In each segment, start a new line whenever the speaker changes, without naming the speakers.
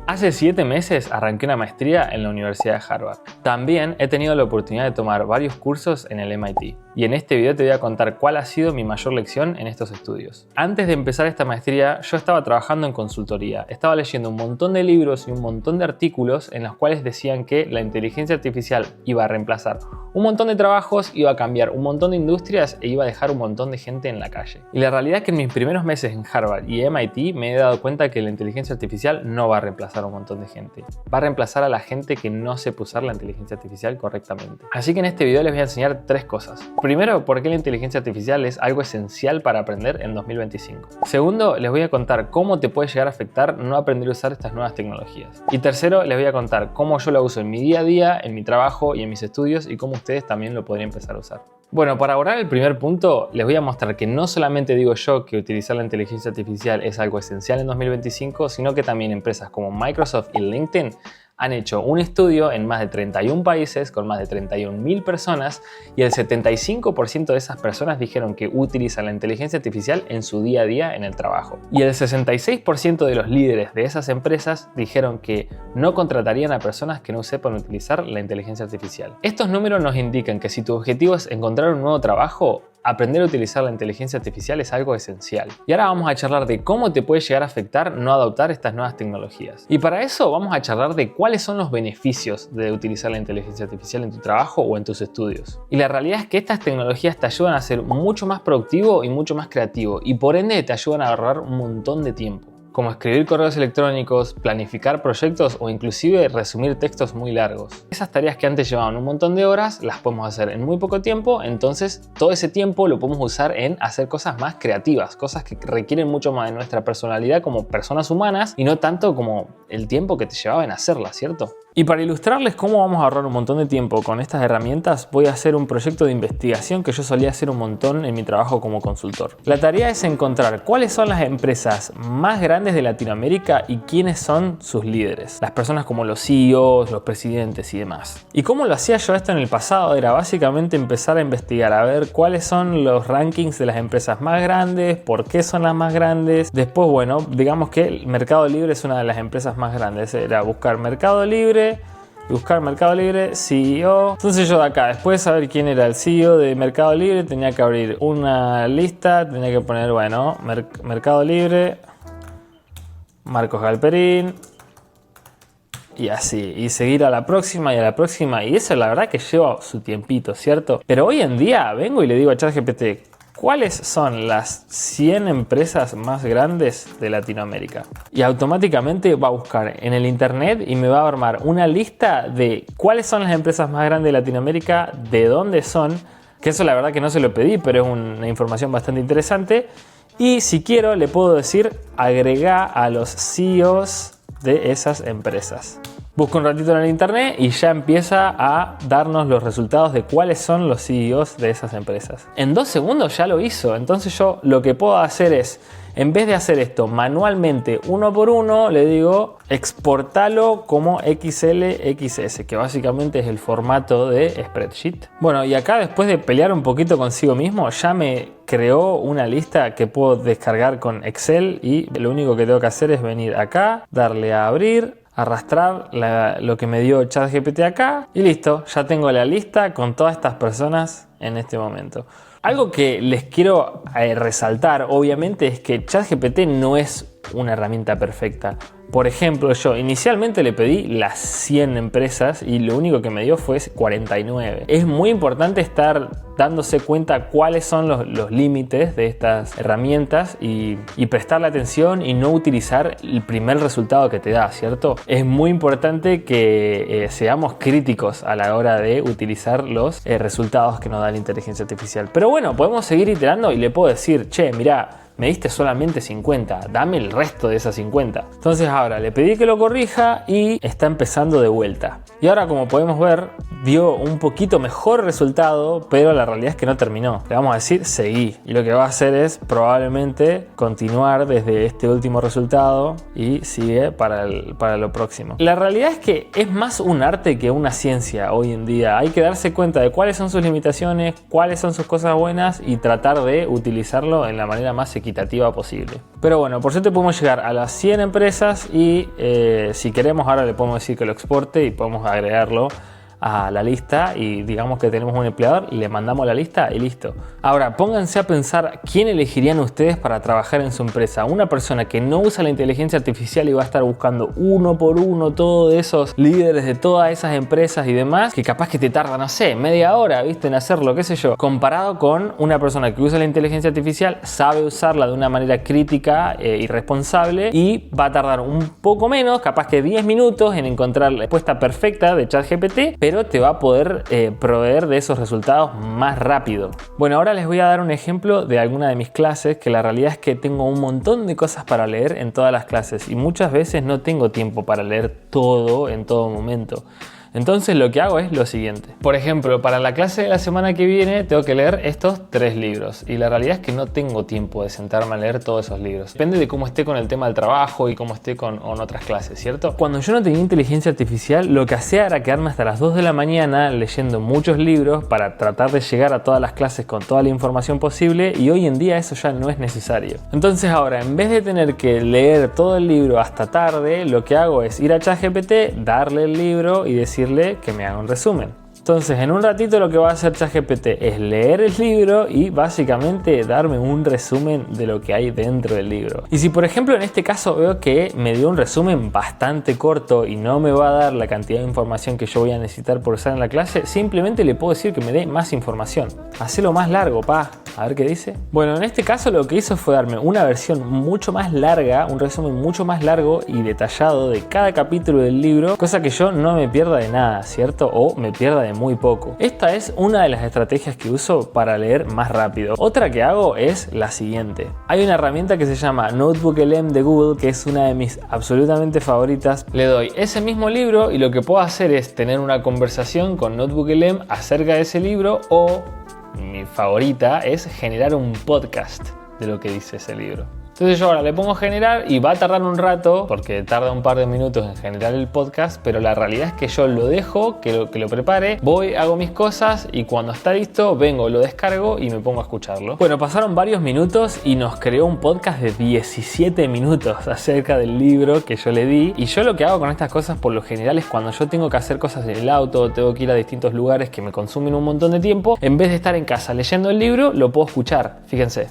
Hace 7 meses arranqué una maestría en la Universidad de Harvard. También he tenido la oportunidad de tomar varios cursos en el MIT. Y en este video te voy a contar cuál ha sido mi mayor lección en estos estudios. Antes de empezar esta maestría, yo estaba trabajando en consultoría. Estaba leyendo un montón de libros y un montón de artículos en los cuales decían que la inteligencia artificial iba a reemplazar un montón de trabajos, iba a cambiar un montón de industrias e iba a dejar un montón de gente en la calle. Y la realidad es que en mis primeros meses en Harvard y MIT me he dado cuenta que la inteligencia artificial no va a reemplazar a un montón de gente. Va a reemplazar a la gente que no sepa usar la inteligencia artificial correctamente. Así que en este video les voy a enseñar 3 cosas. Primero, por qué la inteligencia artificial es algo esencial para aprender en 2025. Segundo, les voy a contar cómo te puede llegar a afectar no aprender a usar estas nuevas tecnologías. Y tercero, les voy a contar cómo yo la uso en mi día a día, en mi trabajo y en mis estudios y cómo ustedes también lo podrían empezar a usar. Bueno, para abordar el primer punto, les voy a mostrar que no solamente digo yo que utilizar la inteligencia artificial es algo esencial en 2025, sino que también empresas como Microsoft y LinkedIn han hecho un estudio en más de 31 países con más de 31.000 personas y el 75% de esas personas dijeron que utilizan la inteligencia artificial en su día a día en el trabajo. Y el 66% de los líderes de esas empresas dijeron que no contratarían a personas que no sepan utilizar la inteligencia artificial. Estos números nos indican que si tu objetivo es encontrar un nuevo trabajo, aprender a utilizar la inteligencia artificial es algo esencial. Y ahora vamos a charlar de cómo te puede llegar a afectar no adoptar estas nuevas tecnologías. Y para eso vamos a charlar de cuáles son los beneficios de utilizar la inteligencia artificial en tu trabajo o en tus estudios. Y la realidad es que estas tecnologías te ayudan a ser mucho más productivo y mucho más creativo y por ende te ayudan a ahorrar un montón de tiempo, como escribir correos electrónicos, planificar proyectos o inclusive resumir textos muy largos. Esas tareas que antes llevaban un montón de horas las podemos hacer en muy poco tiempo, entonces todo ese tiempo lo podemos usar en hacer cosas más creativas, cosas que requieren mucho más de nuestra personalidad como personas humanas y no tanto como el tiempo que te llevaba en hacerlas, ¿cierto? Y para ilustrarles cómo vamos a ahorrar un montón de tiempo con estas herramientas, voy a hacer un proyecto de investigación que yo solía hacer un montón en mi trabajo como consultor. La tarea es encontrar cuáles son las empresas más grandes de Latinoamérica y quiénes son sus líderes. Las personas como los CEOs, los presidentes y demás. Y cómo lo hacía yo esto en el pasado era básicamente empezar a investigar, a ver cuáles son los rankings de las empresas más grandes, por qué son las más grandes. Después, bueno, digamos que el Mercado Libre es una de las empresas más grandes. Era buscar Mercado Libre, CEO. Entonces yo de acá, después de saber quién era el CEO de Mercado Libre, tenía que abrir una lista, tenía que poner, bueno, Mercado Libre, Marcos Galperín, y así, y seguir a la próxima y a la próxima, y eso la verdad que lleva su tiempito, ¿cierto? Pero hoy en día vengo y le digo a ChatGPT, ¿cuáles son las 100 empresas más grandes de Latinoamérica? Y automáticamente va a buscar en el internet y me va a armar una lista de cuáles son las empresas más grandes de Latinoamérica, de dónde son, que eso la verdad que no se lo pedí, pero es una información bastante interesante. Y si quiero le puedo decir agrega a los CEOs de esas empresas. Busco un ratito en el internet y ya empieza a darnos los resultados de cuáles son los CEOs de esas empresas. En 2 segundos ya lo hizo, entonces yo lo que puedo hacer es, en vez de hacer esto manualmente uno por uno, le digo exportalo como XLXS, que básicamente es el formato de spreadsheet. Bueno, y acá después de pelear un poquito consigo mismo, ya me creó una lista que puedo descargar con Excel y lo único que tengo que hacer es venir acá, darle a abrir, arrastrar lo que me dio ChatGPT acá y listo, ya tengo la lista con todas estas personas en este momento. Algo que les quiero resaltar, obviamente, es que ChatGPT no es una herramienta perfecta. Por ejemplo, yo inicialmente le pedí las 100 empresas y lo único que me dio fue 49. Es muy importante estar dándose cuenta cuáles son los límites de estas herramientas y prestarle atención y no utilizar el primer resultado que te da, ¿cierto? Es muy importante que seamos críticos a la hora de utilizar los resultados que nos da la inteligencia artificial. Pero bueno, podemos seguir iterando y le puedo decir, che, mirá, me diste solamente 50, dame el resto de esas 50. Entonces ahora le pedí que lo corrija y está empezando de vuelta. Y ahora, como podemos ver, dio un poquito mejor resultado, pero la realidad es que no terminó. Le vamos a decir seguí. Y lo que va a hacer es probablemente continuar desde este último resultado y sigue para lo próximo. La realidad es que es más un arte que una ciencia hoy en día. Hay que darse cuenta de cuáles son sus limitaciones, cuáles son sus cosas buenas y tratar de utilizarlo en la manera más equitativa equitativa posible. Pero bueno, por suerte podemos llegar a las 100 empresas y si queremos ahora le podemos decir que lo exporte y podemos agregarlo a la lista y digamos que tenemos un empleador y le mandamos la lista y listo. Ahora pónganse a pensar quién elegirían ustedes para trabajar en su empresa. Una persona que no usa la inteligencia artificial y va a estar buscando uno por uno todos esos líderes de todas esas empresas y demás, que capaz que te tarda, no sé, media hora, ¿viste? En hacerlo, qué sé yo. Comparado con una persona que usa la inteligencia artificial, sabe usarla de una manera crítica y responsable y va a tardar un poco menos, capaz que 10 minutos en encontrar la respuesta perfecta de ChatGPT, pero te va a poder proveer de esos resultados más rápido. Bueno, ahora les voy a dar un ejemplo de alguna de mis clases, que la realidad es que tengo un montón de cosas para leer en todas las clases y muchas veces no tengo tiempo para leer todo en todo momento. Entonces lo que hago es lo siguiente. Por ejemplo, para la clase de la semana que viene tengo que leer estos 3 libros y la realidad es que no tengo tiempo de sentarme a leer todos esos libros. Depende de cómo esté con el tema del trabajo y cómo esté con otras clases, ¿cierto? Cuando yo no tenía inteligencia artificial, lo que hacía era quedarme hasta las 2 de la mañana leyendo muchos libros para tratar de llegar a todas las clases con toda la información posible y hoy en día eso ya no es necesario. Entonces ahora, en vez de tener que leer todo el libro hasta tarde, lo que hago es ir a ChatGPT, darle el libro y decirle que me haga un resumen. Entonces en un ratito lo que va a hacer ChatGPT es leer el libro y básicamente darme un resumen de lo que hay dentro del libro. Y si por ejemplo en este caso veo que me dio un resumen bastante corto y no me va a dar la cantidad de información que yo voy a necesitar por usar en la clase, simplemente le puedo decir que me dé más información. Hacelo más largo, pa. A ver qué dice. Bueno, en este caso lo que hizo fue darme una versión mucho más larga, un resumen mucho más largo y detallado de cada capítulo del libro, cosa que yo no me pierda de nada, ¿cierto? O me pierda de muy poco. Esta es una de las estrategias que uso para leer más rápido. Otra que hago es la siguiente. Hay una herramienta que se llama NotebookLM de Google, que es una de mis absolutamente favoritas. Le doy ese mismo libro y lo que puedo hacer es tener una conversación con NotebookLM acerca de ese libro o mi favorita es generar un podcast de lo que dice ese libro. Entonces yo ahora le pongo generar y va a tardar un rato porque tarda un par de minutos en generar el podcast, pero la realidad es que yo lo dejo, que lo prepare, voy, hago mis cosas y cuando está listo vengo, lo descargo y me pongo a escucharlo. Bueno, pasaron varios minutos y nos creó un podcast de 17 minutos acerca del libro que yo le di. Y yo lo que hago con estas cosas por lo general es cuando yo tengo que hacer cosas en el auto, tengo que ir a distintos lugares que me consumen un montón de tiempo, en vez de estar en casa leyendo el libro, lo puedo escuchar, fíjense.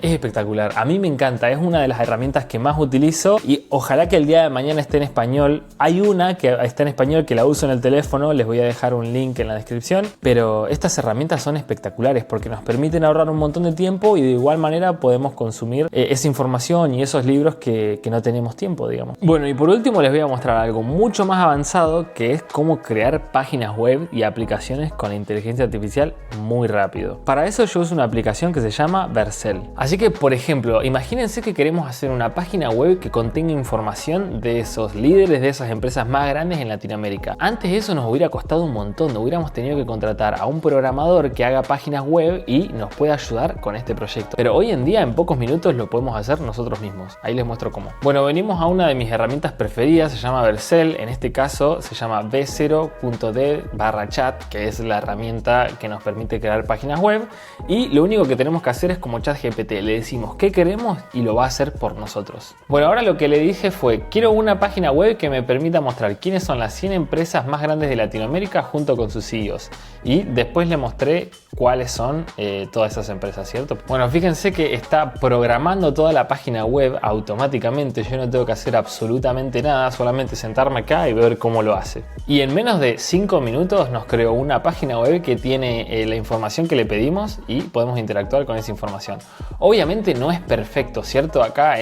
Es espectacular, a mí me encanta, es una de las herramientas que más utilizo y ojalá que el día de mañana esté en español. Hay una que está en español que la uso en el teléfono, les voy a dejar un link en la descripción, pero estas herramientas son espectaculares porque nos permiten ahorrar un montón de tiempo y de igual manera podemos consumir esa información y esos libros que no tenemos tiempo, digamos. Bueno, y por último les voy a mostrar algo mucho más avanzado que es cómo crear páginas web y aplicaciones con la inteligencia artificial muy rápido. Para eso yo uso una aplicación que se llama Vercel. Así que, por ejemplo, imagínense que queremos hacer una página web que contenga información de esos líderes de esas empresas más grandes en Latinoamérica. Antes eso nos hubiera costado un montón, hubiéramos tenido que contratar a un programador que haga páginas web y nos pueda ayudar con este proyecto. Pero hoy en día en pocos minutos lo podemos hacer nosotros mismos. Ahí les muestro cómo. Bueno, venimos a una de mis herramientas preferidas, se llama Vercel. En este caso se llama v0.d/chat, que es la herramienta que nos permite crear páginas web. Y lo único que tenemos que hacer es como ChatGPT. Le decimos qué queremos y lo va a hacer por nosotros. Bueno, ahora lo que le dije fue: quiero una página web que me permita mostrar quiénes son las 100 empresas más grandes de Latinoamérica junto con sus CEOs. Y después le mostré cuáles son todas esas empresas, ¿cierto? Bueno, fíjense que está programando toda la página web automáticamente. Yo no tengo que hacer absolutamente nada, solamente sentarme acá y ver cómo lo hace. Y en menos de 5 minutos nos creó una página web que tiene la información que le pedimos y podemos interactuar con esa información. Obviamente no es perfecto, ¿cierto? Acá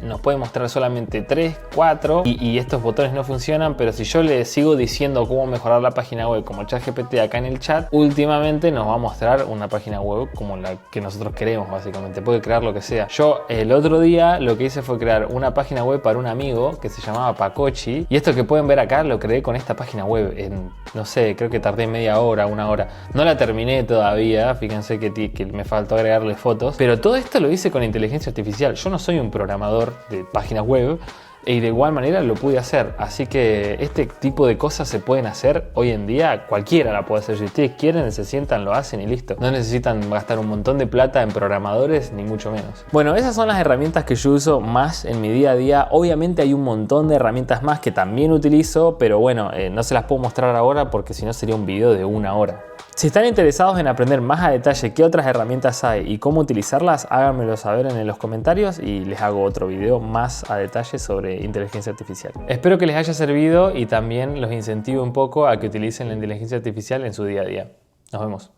nos puede mostrar solamente 3, 4 y estos botones no funcionan, pero si yo le sigo diciendo cómo mejorar la página web como ChatGPT acá en el chat, últimamente nos va a mostrar una página web como la que nosotros queremos, básicamente. Puede crear lo que sea. Yo el otro día lo que hice fue crear una página web para un amigo que se llamaba Pacochi y esto que pueden ver acá lo creé con esta página web en, no sé, creo que tardé media hora, una hora. No la terminé todavía, fíjense que me faltó agregarle fotos, pero todo esto lo hice con inteligencia artificial. Yo no soy un programador de páginas web, y de igual manera lo pude hacer. Así que este tipo de cosas se pueden hacer hoy en día, cualquiera la puede hacer. Si ustedes quieren, se sientan, lo hacen y listo. No necesitan gastar un montón de plata en programadores, ni mucho menos. Bueno, esas son las herramientas que yo uso más en mi día a día. Obviamente hay un montón de herramientas más que también utilizo, pero bueno, no se las puedo mostrar ahora porque si no sería un video de 1 hora. Si están interesados en aprender más a detalle qué otras herramientas hay y cómo utilizarlas, háganmelo saber en los comentarios y les hago otro video más a detalle sobre inteligencia artificial. Espero que les haya servido y tambive los incentive un poco a que utilicen la inteligencia artificial en su día a día. Nos vemos.